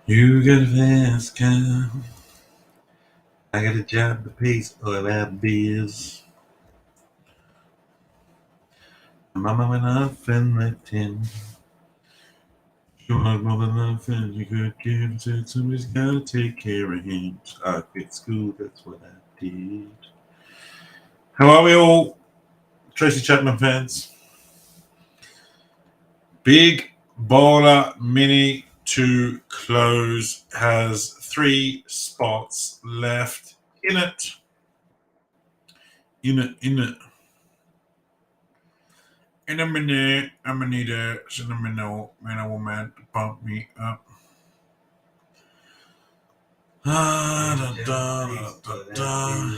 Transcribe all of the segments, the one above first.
You got a fast car. I got a job that pays all our bills. My mama went off and left him. You want more than nothing you could give. And said somebody's gotta take care of him. So I quit school, that's what I did. How are we all, Tracy Chapman fans? Big Bowler Mini to close has 3 spots left in it. In a minute, I'm gonna need a sentimental man or woman to pump me up. Da, da, da, da, da.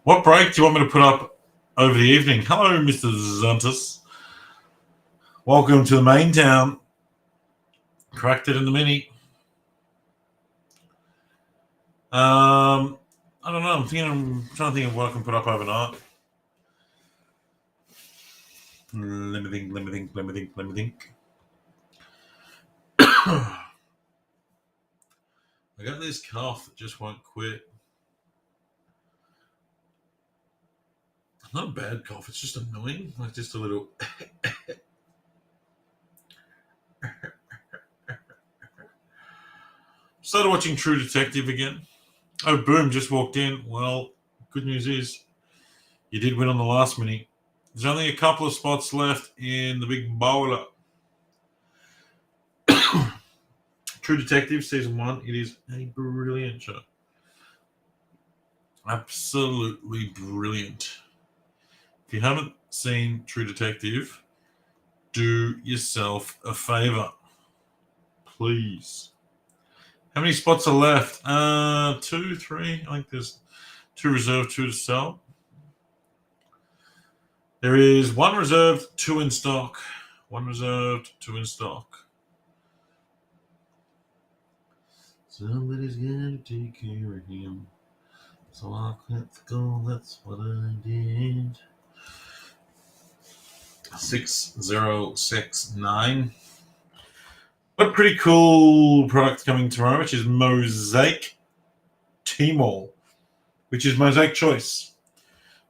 What break do you want me to put up over the evening? Hello, Mr. Zuntus. Welcome to the main town. Cracked it in the mini. I don't know. I'm trying to think of what I can put up overnight. Let me think. I got this cough that just won't quit. It's not a bad cough. It's just annoying. Like just a little. Started watching True Detective again. Oh, boom, just walked in. Well, good news is you did win on the last mini. There's only a couple of spots left in the big bowler. True Detective Season 1. It is a brilliant show. Absolutely brilliant. If you haven't seen True Detective, do yourself a favor. Please. How many spots are left? 2, 3. I think there's 2 reserved, 2 to sell. There is 1 reserved, 2 in stock. 1 reserved, 2 in stock. Somebody's gonna take care of him. So I quit school, that's what I did. 6069. A pretty cool product coming tomorrow, which is Mosaic T-Mall, which is Mosaic Choice.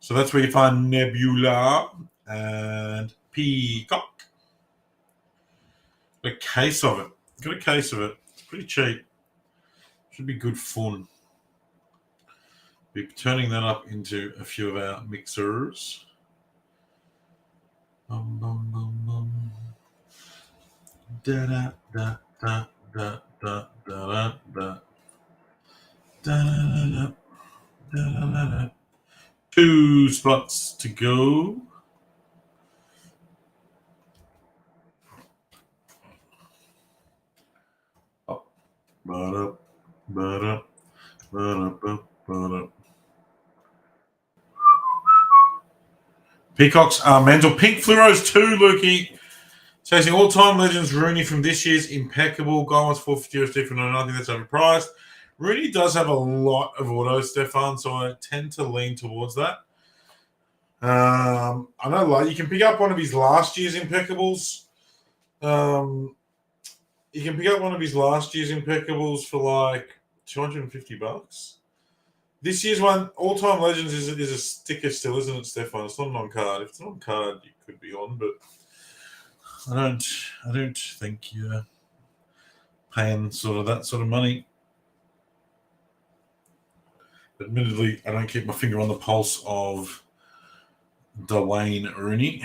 So that's where you find Nebula and Peacock. A case of it. Got a case of it. It's pretty cheap. Should be good fun. Be turning that up into a few of our mixers. Bum, bum, bum, bum. Da da da da da da da da da da. 2 spots to go. Up, ba-da, ba-da, ba-da, ba-da. Peacocks are mental. Pink fluoros too, Lukey. Chasing all-time legends Rooney from this year's impeccable. Goal was 450 USD for I think that's overpriced. Rooney does have a lot of autos, Stefan, so I tend to lean towards that. I know, like, you can pick up one of his last year's impeccables. You can pick up one of his last year's impeccables for like $250. This year's one, all-time legends, is a sticker still, isn't it, Stefan? It's not an on-card. If it's an on-card, you could be on, but I don't think you're paying sort of that sort of money. Admittedly, I don't keep my finger on the pulse of Dwayne Rooney.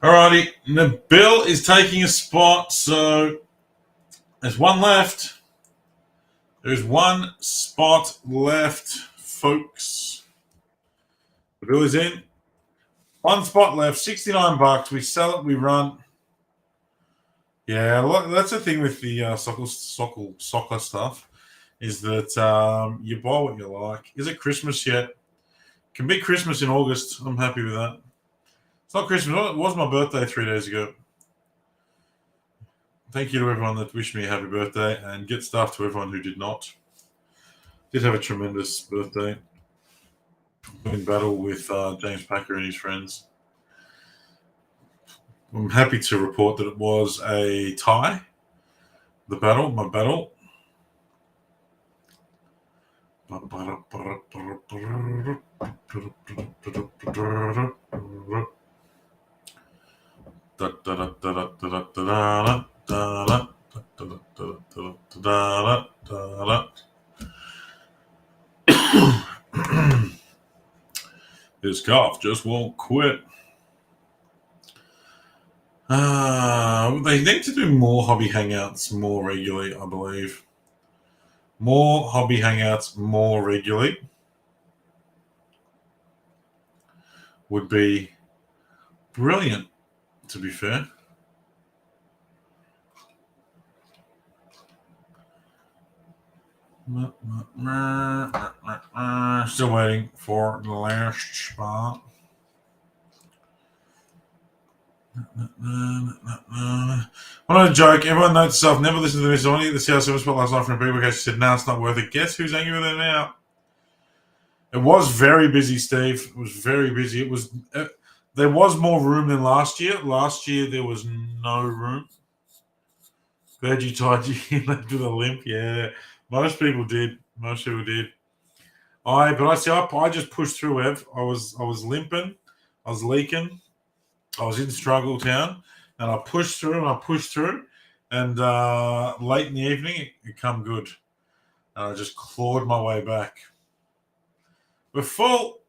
Alrighty, Nabil is taking a spot, so there's 1 left. There's 1 spot left, folks. Nabil is in. 1 spot left, $69. We sell it, we run. Yeah, that's the thing with the soccer stuff. is that you buy what you like. Is it Christmas yet? Can be Christmas in August. I'm happy with that. It's not Christmas. It was my birthday 3 days ago. Thank you to everyone that wished me a happy birthday, and get stuff to everyone who did not. Did have a tremendous birthday. In battle with James Packer and his friends. I'm happy to report that it was a tie. My battle. His cough just won't quit. They need to do more hobby hangouts more regularly, I believe. More hobby hangouts more regularly would be brilliant, to be fair. Still waiting for the last spot. What a joke. Everyone notes itself. Never listen to this. I want to get the CR7 spot last night from a people case. She said, no, it's not worth it. Guess who's angry with it now? It was very busy, Steve. It was very busy. It was. There was more room than last year. Last year, there was no room. Glad you tied you left with a limp. Yeah, most people did. I just pushed through, Ev. I was limping. I was leaking. I was in struggle town, and I pushed through. And late in the evening, it come good. And I just clawed my way back. We're full.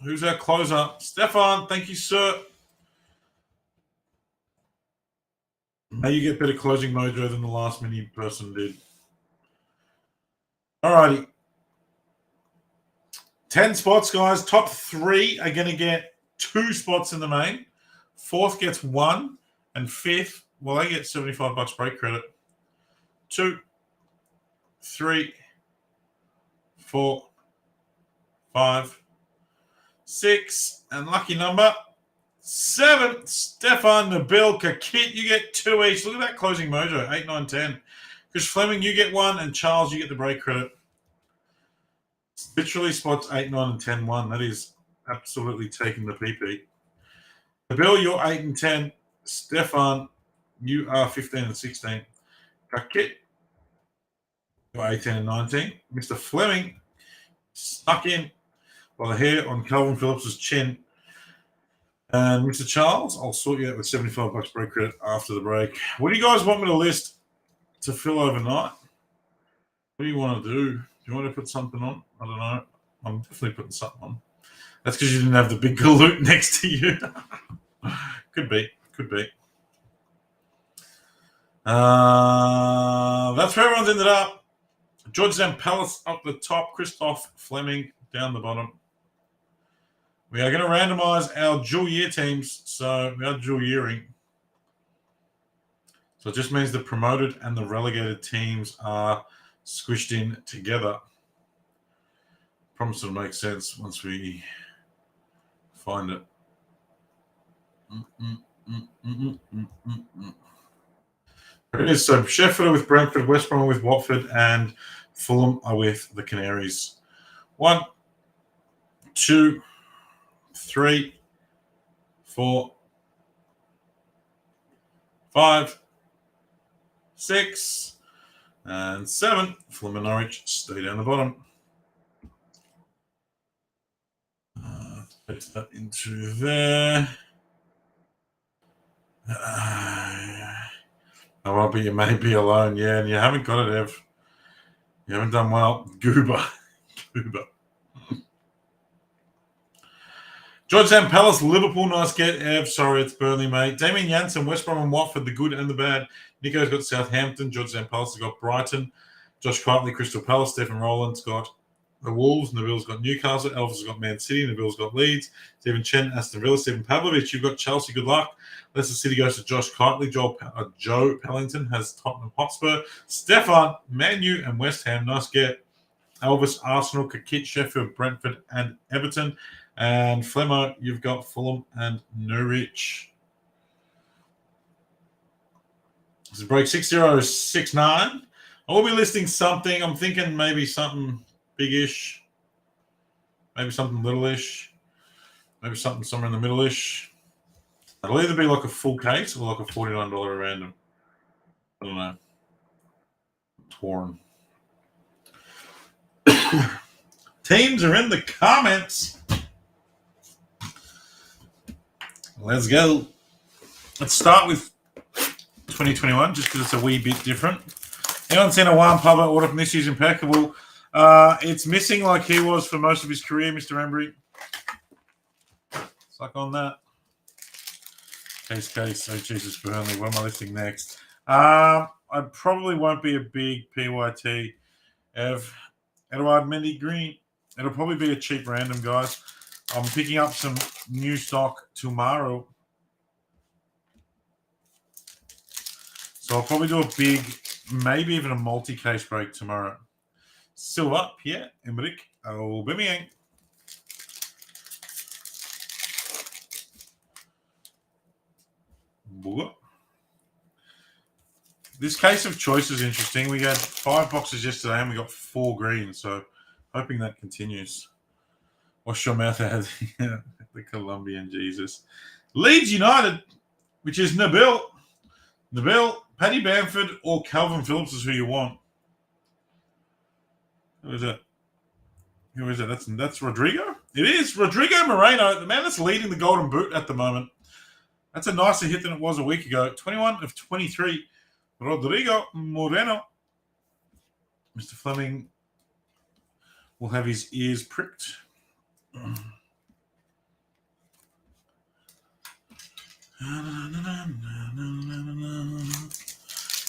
Who's our closer? Stefan, thank you, sir. May you get better closing mojo than the last mini person did. Alrighty. 10 spots, guys. Top 3 are going to get 2 spots in the main. 4th gets 1. And 5th, well, they get $75 break credit. 2, 3, 4, 5, 6. And lucky number 7. Stefan, Nabil, Kakit, you get 2 each. Look at that closing mojo. 8, 9, 10. Chris Fleming, you get 1. And Charles, you get the break credit. Literally spots 8, 9, and 10, 1. That is absolutely taking the PP. Nabil, you're 8 and 10. Stefan, you are 15 and 16. Kakit, you're 18 and 19. Mr. Fleming stuck in by the hair on Calvin Phillips's chin. And Mr. Charles, I'll sort you out with $75 break credit after the break. What do you guys want me to list to fill overnight? What do you want to do? Do you want to put something on? I don't know. I'm definitely putting something on. That's because you didn't have the big galoot next to you. Could be. That's where everyone's ended up. George Zampellis up the top. Christoph Fleming down the bottom. We are going to randomize our dual year teams. So we are dual yearing. So it just means the promoted and the relegated teams are squished in together. Promise it'll make sense once we find it. There it is. So Sheffield are with Brentford, West Brom are with Watford, and Fulham are with the Canaries. 1, 2, 3, 4, 5, 6, and 7. Fulham and Norwich stay down the bottom. Put that into there. Oh, but you may be alone, yeah, and you haven't got it, Ev. You haven't done well. Goober. George Zampellis, Liverpool, nice get. Ev, sorry, it's Burnley, mate. Damien Jansen, West Brom and Watford, the good and the bad. Nico's got Southampton. George Zampellis has got Brighton. Josh Hartley, Crystal Palace. Stephen Rowland's got the Wolves. Nabil's got Newcastle. Elvis has got Man City. Nabil's got Leeds. Stephen Chen, Aston Villa. Stephen Pavlovich, you've got Chelsea. Good luck. Leicester City goes to Josh Kiteley. Joe Pellington has Tottenham Hotspur. Stefan, Man U and West Ham. Nice get. Elvis, Arsenal, Kakit, Sheffield, Brentford, and Everton. And Flemo, you've got Fulham and Norwich. This is break 6069. I will be listing something. I'm thinking maybe something big-ish. Maybe something little-ish. Maybe something somewhere in the middle-ish. It'll either be like a full case or like a $49 random. I don't know. Torn. Teams are in the comments. Let's go. Let's start with 2021 just because it's a wee bit different. Anyone seen a Juan Pablo order from this year's impeccable? It's missing like he was for most of his career, Mr. Embry. Suck on that. Case. Oh, Jesus, Burnley. What am I listing next? I probably won't be a big PYT of Edouard Mendy Green. It'll probably be a cheap random, guys. I'm picking up some new stock tomorrow. So I'll probably do a big, maybe even a multi-case break tomorrow. Silva, Pierre, Emmerich, Aubameyang. This case of choice is interesting. We had 5 boxes yesterday and we got 4 green, so hoping that continues. Wash your mouth out, the Colombian Jesus. Leeds United, which is Nabil, Paddy Bamford, or Calvin Phillips is who you want. Who is it? That's Rodrigo? It is Rodrigo Moreno, the man that's leading the Golden Boot at the moment. That's a nicer hit than it was a week ago. 21 of 23. Rodrigo Moreno. Mr. Fleming will have his ears pricked.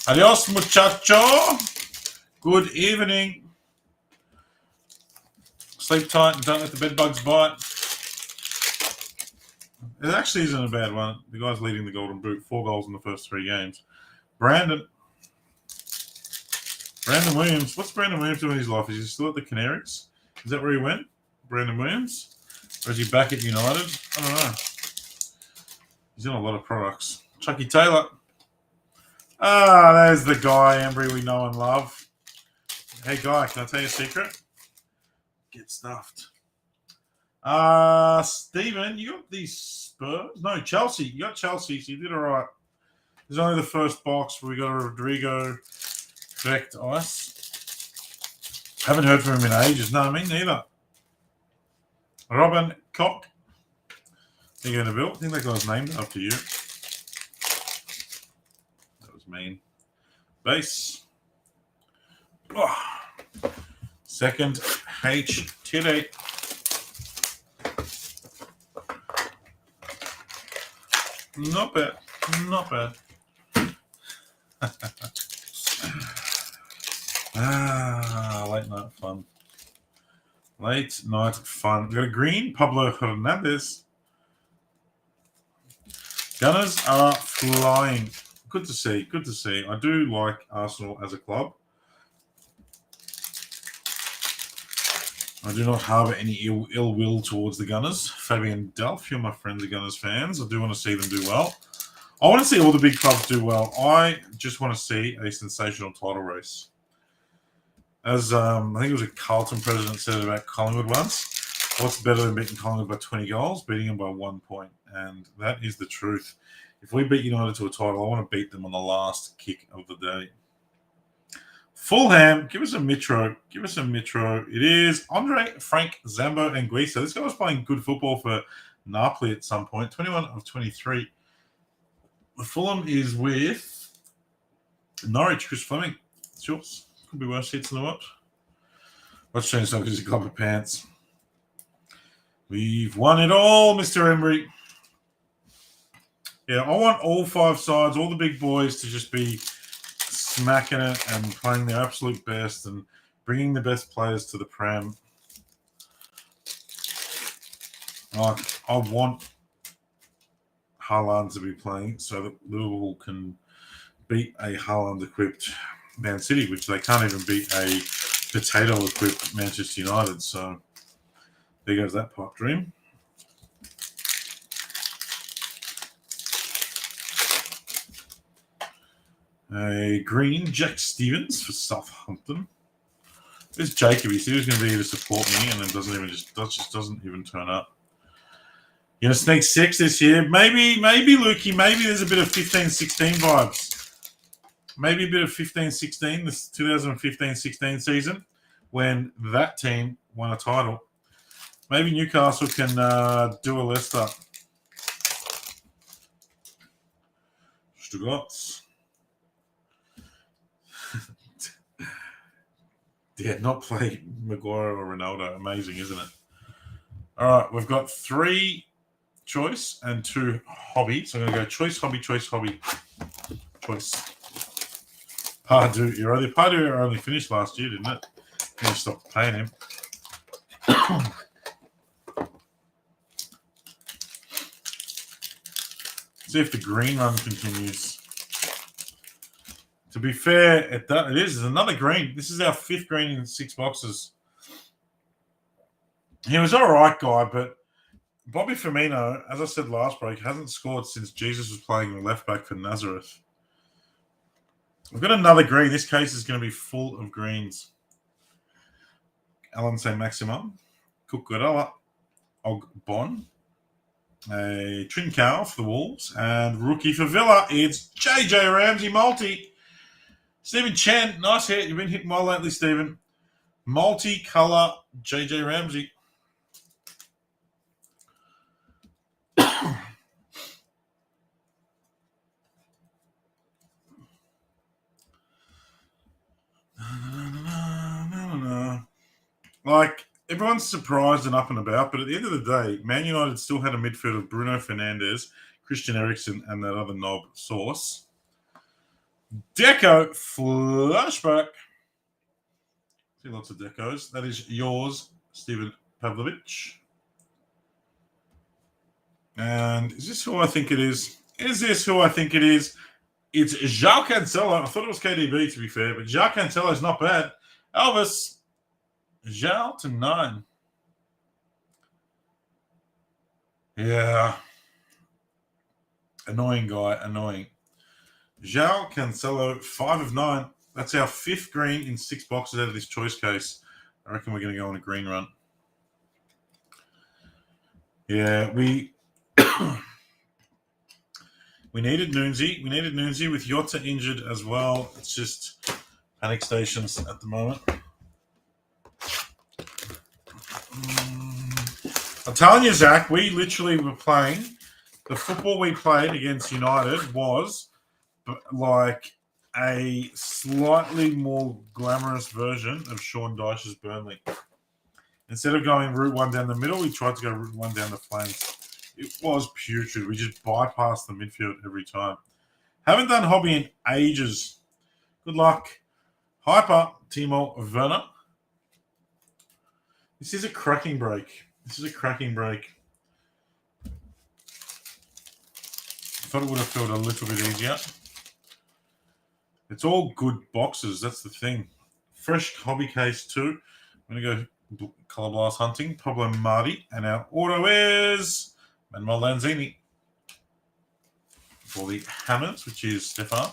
Adios, muchacho. Good evening. Sleep tight and don't let the bed bugs bite. It actually isn't a bad one. The guy's leading the Golden Boot. 4 goals in the first 3 games. Brandon Williams. What's Brandon Williams doing in his life? Is he still at the Canaries? Is that where he went? Brandon Williams? Or is he back at United? I don't know. He's in a lot of products. Chucky Taylor. There's the guy, Embry, we know and love. Hey, guy, can I tell you a secret? Get stuffed. Steven, you got these Spurs? No, Chelsea. You got Chelsea, so you did all right. There's only the first box where we got a Rodrigo correct ice. Haven't heard from him in ages. No, me neither. Robin Koch. There you go, Nabil. I think that guy's named after you. That was mean. Base. Oh. Second H. Titty. Not bad. Not bad. Late night fun. Late night fun. We got a green, Pablo Hernandez. Gunners are flying. Good to see. Good to see. I do like Arsenal as a club. I do not harbour any ill will towards the Gunners. Fabian Delph, you're my friends, the Gunners fans. I do want to see them do well. I want to see all the big clubs do well. I just want to see a sensational title race. As I think it was a Carlton president said it about Collingwood once. What's better than beating Collingwood by 20 goals? Beating them by 1 point. And that is the truth. If we beat United to a title, I want to beat them on the last kick of the day. Fulham, give us a Mitro. Give us a Mitro. It is Andre, Frank, Zambo, and Guisa. This guy was playing good football for Napoli at some point. 21 of 23. Fulham is with Norwich, Chris Fleming. It's yours. Could be worse hits in the watch. Watch change because he's a club of pants. We've won it all, Mr. Embry. Yeah, I want all 5 sides, all the big boys to just be smacking it and playing their absolute best and bringing the best players to the Prem. I want Haaland to be playing so that Liverpool can beat a Haaland-equipped Man City, which they can't even beat a potato-equipped Manchester United. So there goes that pipe dream. A green Jack Stevens for Southampton. There's Jacob. He said he was going to be here to support me, and then doesn't even turn up. You're going to sneak 6 this year? Maybe, Lukey. Maybe there's a bit of 15-16 vibes. Maybe a bit of 15-16, this 2015-16 season, when that team won a title. Maybe Newcastle can do a Leicester. Stuttgart. Yeah, not play Maguire or Ronaldo. Amazing, isn't it? All right, we've got 3 choice and 2 hobby. So I'm going to go choice, hobby, choice, hobby, choice. Pardew. Pardew only finished last year, didn't it? Then you stopped paying him. See if the green run continues. To be fair, it is. There's another green. This is our 5th green in 6 boxes. He was all right, guy, but Bobby Firmino, as I said last break, hasn't scored since Jesus was playing left back for Nazareth. We've got another green. This case is going to be full of greens. Alan Saint-Maximin, Cucurella, Ogbon, a Trincao for the Wolves, and rookie for Villa, it's JJ Ramsey multi. Stephen Chen, nice hit. You've been hitting well lately, Stephen. Multi-colour JJ Ramsey. Like, everyone's surprised and up and about, but at the end of the day, Man United still had a midfield of Bruno Fernandes, Christian Eriksen, and that other knob Sauce. Deco flashback. See lots of decos. That is yours, Stephen Pavlovich. And is this who I think it is? Is this who I think it is? It's João Cancelo. I thought it was KDB, to be fair, but João Cancelo is not bad. Elvis, João to 9. Yeah. Annoying guy, annoying. João Cancelo, 5 of 9. That's our 5th green in 6 boxes out of this choice case. I reckon we're going to go on a green run. Yeah, we needed Noonsy. We needed Noonsy with Jota injured as well. It's just panic stations at the moment. I'm telling you, Zach, we literally were playing. The football we played against United was like a slightly more glamorous version of Sean Dyche's Burnley. Instead of going route 1 down the middle, we tried to go route 1 down the flanks. It was putrid. We just bypassed the midfield every time. Haven't done hobby in ages. Good luck. Hyper, Timo Werner. This is a cracking break. Thought it would have felt a little bit easier. It's all good boxes. That's the thing. Fresh hobby case too. I'm going to go color blast hunting. Pablo Marti. And our auto is Manuel Lanzini. For the Hammers, which is Stefan.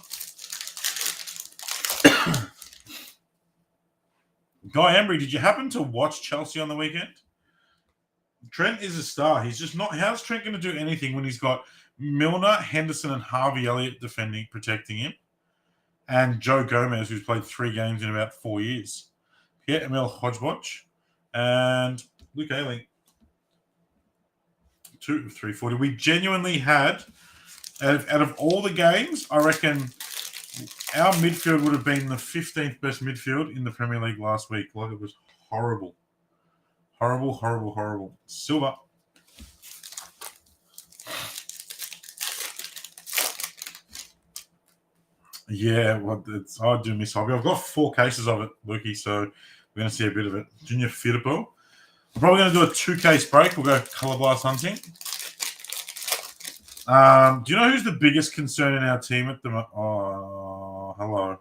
Guy Embry, did you happen to watch Chelsea on the weekend? Trent is a star. He's just not. How's Trent going to do anything when he's got Milner, Henderson, and Harvey Elliott protecting him? And Joe Gomez, who's played 3 games in about 4 years. Pierre-Emile Hodgepodge and Luke Ayling. 2 of 340. We genuinely had, out of all the games, I reckon our midfield would have been the 15th best midfield in the Premier League last week. Like, it was horrible. Horrible. Silver. Yeah, well, I do miss hobby. I've got 4 cases of it, Lukey, so we're going to see a bit of it. Junior Firpo. I'm probably going to do a 2-case break. We'll go Colour Blast hunting. Do you know who's the biggest concern in our team at the moment? Oh, hello.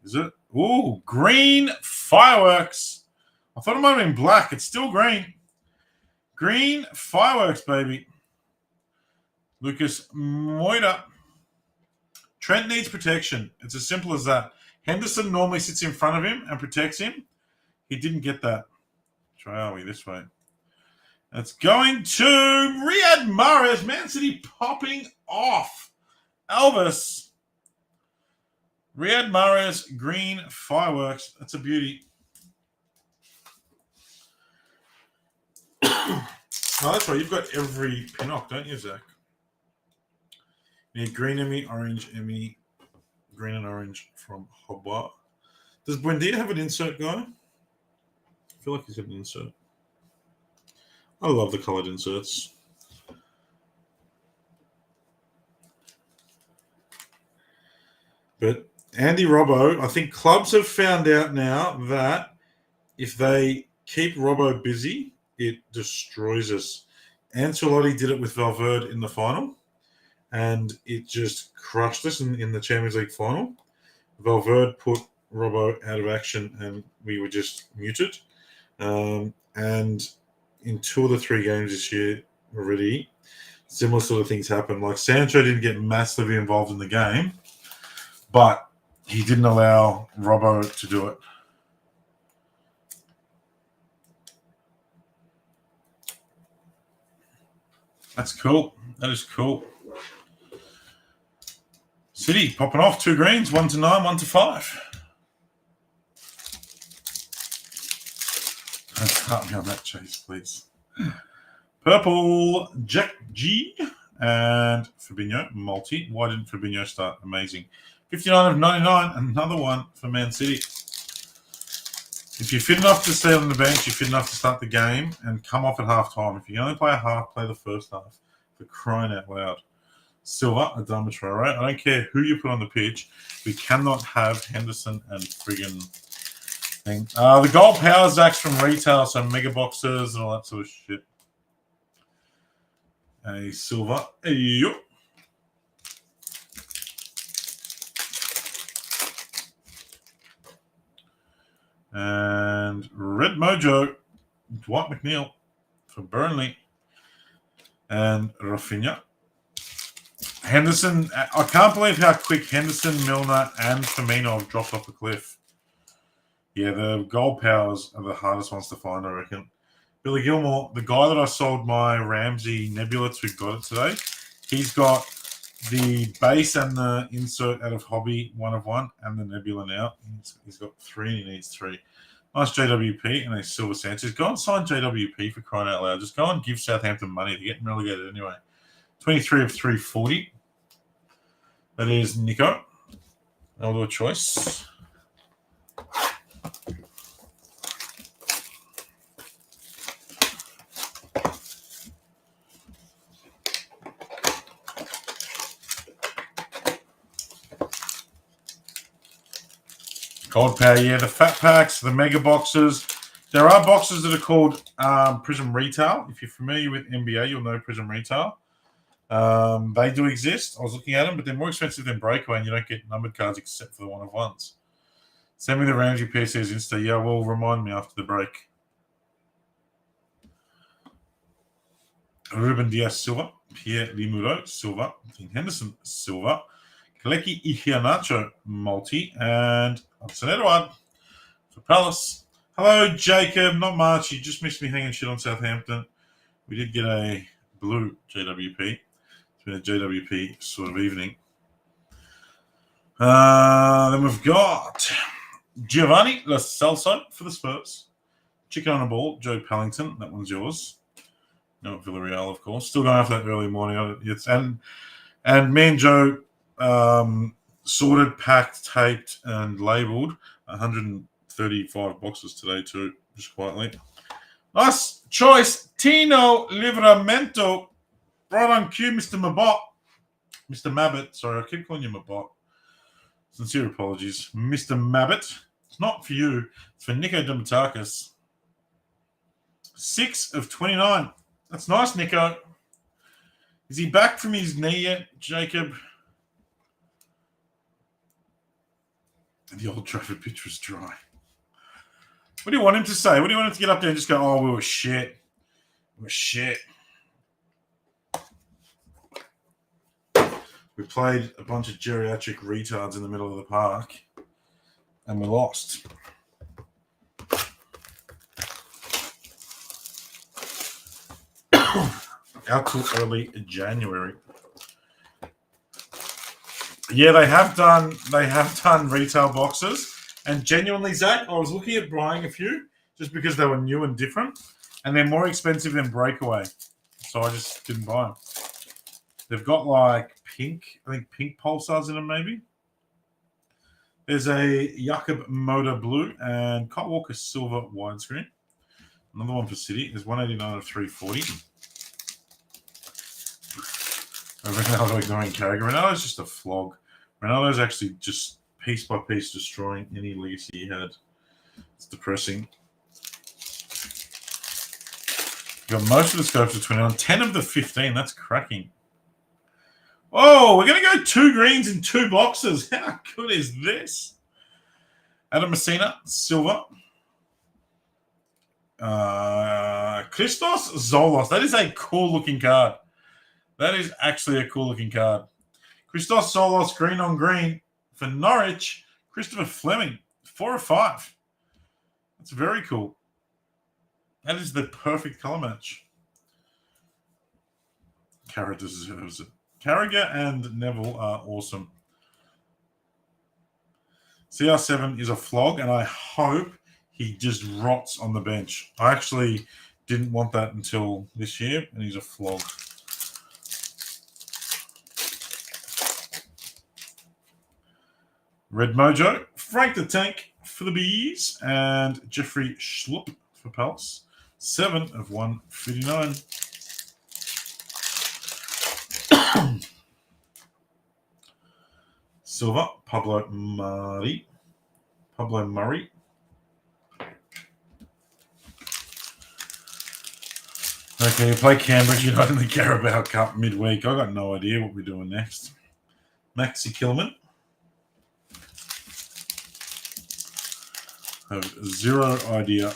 Is it? Ooh, green fireworks. I thought it might have been black. It's still green. Green fireworks, baby. Lucas Moita. Trent needs protection. It's as simple as that. Henderson normally sits in front of him and protects him. He didn't get that. Which way are we? This way. It's going to Riyad Mahrez. Man City popping off. Elvis. Riyad Mahrez, green fireworks. That's a beauty. Oh, that's right. You've got every Pinnock, don't you, Zach? You need green Emmy, orange Emmy, green and orange from Hobart. Does Buendia have an insert guy? I feel like he's got an insert. I love the coloured inserts. But Andy Robbo, I think clubs have found out now that if they keep Robbo busy, it destroys us. Ancelotti did it with Valverde in the final, and it just crushed us in the Champions League final. Valverde put Robbo out of action, and we were just muted. And in 2 of the 3 games this year already, similar sort of things happened. Like Sancho didn't get massively involved in the game, but he didn't allow Robbo to do it. That's cool. That is cool. City popping off 2 greens, 1 to 9, 1 to 5. Start me on that chase, please. Purple, Jack G, and Fabinho, multi. Why didn't Fabinho start? Amazing. 59 of 99, another one for Man City. If you're fit enough to stay on the bench, you're fit enough to start the game and come off at half-time. If you can only play a half, play the first half. For crying out loud. Silva, Adama Traore. I don't care who you put on the pitch. We cannot have Henderson and friggin' thing. The gold power Zach's from retail, so mega boxes and all that sort of shit. A Silva. Yo. And Red Mojo, Dwight McNeil for Burnley. And Rafinha. Henderson, I can't believe how quick Henderson, Milner, and Firmino have dropped off the cliff. Yeah, the gold powers are the hardest ones to find, I reckon. Billy Gilmore, the guy that I sold my Ramsey Nebula to, got it today. He's got the base and the insert out of Hobby, 1 of 1, and the Nebula now. He's got 3 and he needs 3. Nice JWP and a Silver Sanchez. Go and sign JWP for crying out loud. Just go and give Southampton money to get them relegated anyway. 23 of 340. That is Nico. I'll do a choice. Gold Power, yeah, the fat packs, the mega boxes. There are boxes that are called Prizm Retail. If you're familiar with NBA, you'll know Prizm Retail. They do exist. I was looking at them, but they're more expensive than Breakaway, and you don't get numbered cards except for the 1 of 1s. Send me the Ramsey PSAs Insta. Yeah, well, remind me after the break. Ruben Diaz Silva, Pierre Limuro Silva, Henderson Silva, Kaleki Iheanacho multi, and Hudson Edouard for Palace. Hello, Jacob. Not much. You just missed me hanging shit on Southampton. We did get a blue JWP. It's been a JWP sort of evening. Then we've got Giovanni Lo Celso for the Spurs. Chicken on a ball, Joe Pellington. That one's yours. No, Villarreal, of course. Still going after that early morning. And me and Joe sorted, packed, taped, and labelled 135 boxes today too, just quietly. Nice choice, Tino Livramento. Right on cue, Mr. Mabot. Mr. Mabbott. Sorry, I keep calling you Mabot. Sincere apologies. Mr. Mabbott. It's not for you. It's for Nico Dimitakis. 6 of 29. That's nice, Nico. Is he back from his knee yet, Jacob? The Old Trafford pitch was dry. What do you want him to say? What do you want him to get up there and just go, oh, we were shit. We were shit. We played a bunch of geriatric retards in the middle of the park, and we lost. Out till early January. Yeah, they have done retail boxes, and genuinely, Zach, I was looking at buying a few just because they were new and different, and they're more expensive than Breakaway, so I just didn't buy them. They've got like pink pulsars in them, maybe. There's a Jakob Motor blue and Kyle Walker silver widescreen. Another one for City. There's 189 of 340. Ronaldo ignoring Carragher. Ronaldo's just a flog. Ronaldo's actually just piece by piece destroying any legacy he had. It's depressing. Got most of the scopes of 21. 10 of the 15. That's cracking. Oh, we're going to go 2 greens in 2 boxes. How good is this? Adam Messina, silver. Christos Zolos. That is a cool-looking card. That is actually a cool-looking card. Christos Zolos, green on green for Norwich. Christopher Fleming, 4 of 5. That's very cool. That is the perfect colour match. Carragher deserves it. Carragher and Neville are awesome. CR7 is a flog, and I hope he just rots on the bench. I actually didn't want that until this year, and he's a flog. Red Mojo, Frank the Tank for the Bees, and Jeffrey Schlupp for Palace. 7 of 159. Silver, Pablo Murray. Okay, you play Cambridge United in the Carabao Cup midweek. I got no idea what we're doing next. Maxi Kilman. I have zero idea.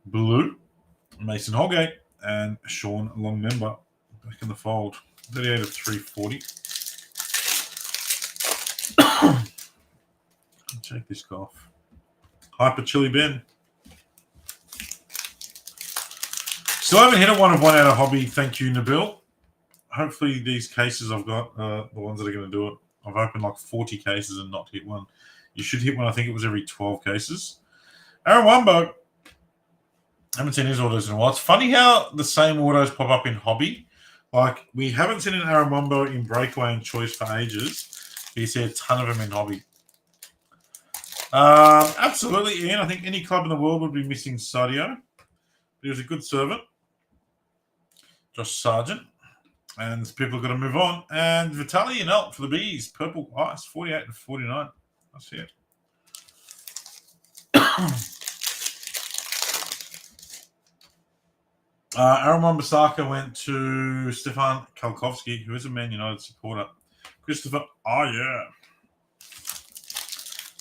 Blue, Mason Holgate, and Sean Longmember back in the fold. 38 of 340. Check this off. Hyper Chili Ben. Still haven't hit a 1 of 1 out of hobby. Thank you, Nabil. Hopefully these cases I've got the ones that are going to do it. I've opened like 40 cases and not hit one. You should hit one. I think it was every 12 cases. Aaron Wambo. I haven't seen his autos in a while. It's funny how the same autos pop up in hobby. Like, we haven't seen an Aaron Wambo in Breakaway and Choice for ages. But you see a ton of them in hobby. Absolutely, Ian. I think any club in the world would be missing Sadio. But he was a good servant. Josh Sargent. And people are going to move on. And Vitaly Yanelt for the Bees. Purple Ice, 48 and 49. That's it. Aaron Wan-Bissaka went to Stefan Kalkovsky, who is a Man United supporter. Christopher, oh yeah.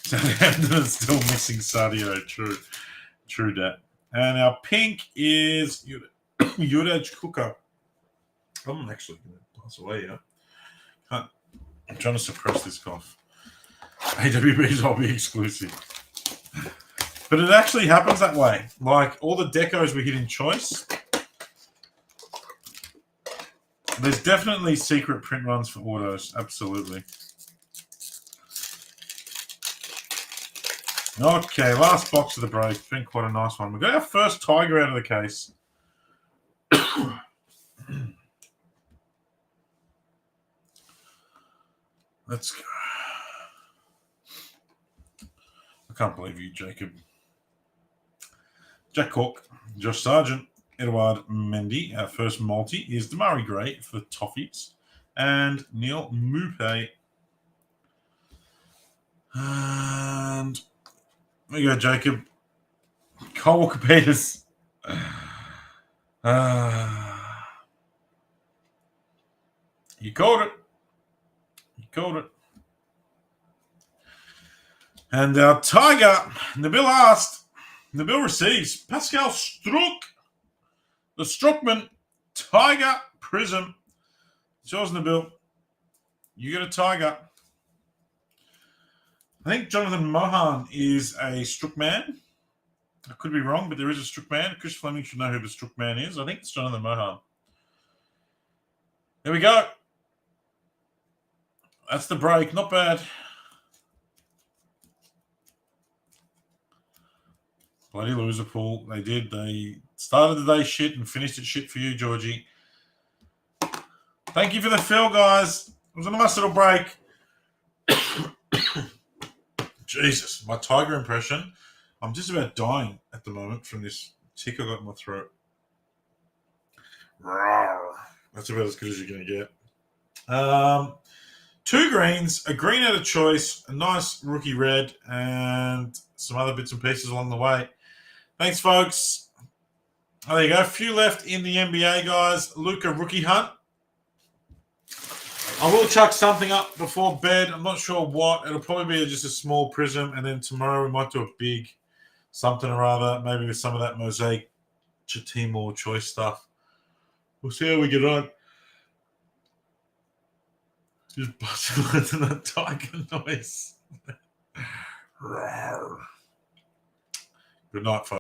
Southampton is still missing Sadio. True that. And our pink is Juraj Kuka. I'm actually going to pass away here. I'm trying to suppress this cough. AWB's hobby exclusive. But it actually happens that way. Like, all the decos we hit in Choice, there's definitely secret print runs for autos. Absolutely. Okay, last box of the break. It's been quite a nice one. We've got our first Tiger out of the case. Let's go. I can't believe you, Jacob. Jack Cork, Josh Sargent, Edouard Mendy. Our first multi is Damari Gray for Toffees. And Neil Mupe. And There you go, Jacob. Kyle Walker-Peters. You called it. You called it. And our Tiger, Nabil asked, Nabil receives Pascal Struck, the Struckman Tiger Prizm. It's yours, Nabil. You get a Tiger. I think Jonathan Mohan is a Struckman. I could be wrong, but there is a Struckman. Chris Fleming should know who the Struckman is. I think it's Jonathan Mohan. There we go. That's the break. Not bad. Bloody loser pool. They did. They started the day shit and finished it shit for you, Georgie. Thank you for the fill, guys. It was a nice little break. Jesus, my Tiger impression. I'm just about dying at the moment from this tick I got in my throat. That's about as good as you're going to get. 2 greens, a green out of choice, a nice rookie red, and some other bits and pieces along the way. Thanks, folks. Oh, there you go. A few left in the NBA, guys. Luka rookie hunt. I will chuck something up before bed. I'm not sure what. It'll probably be just a small Prizm, and then tomorrow we might do a big something or other, maybe with some of that Mosaic Timor choice stuff. We'll see how we get on. Just busting into that Tiger noise. Good night, folks.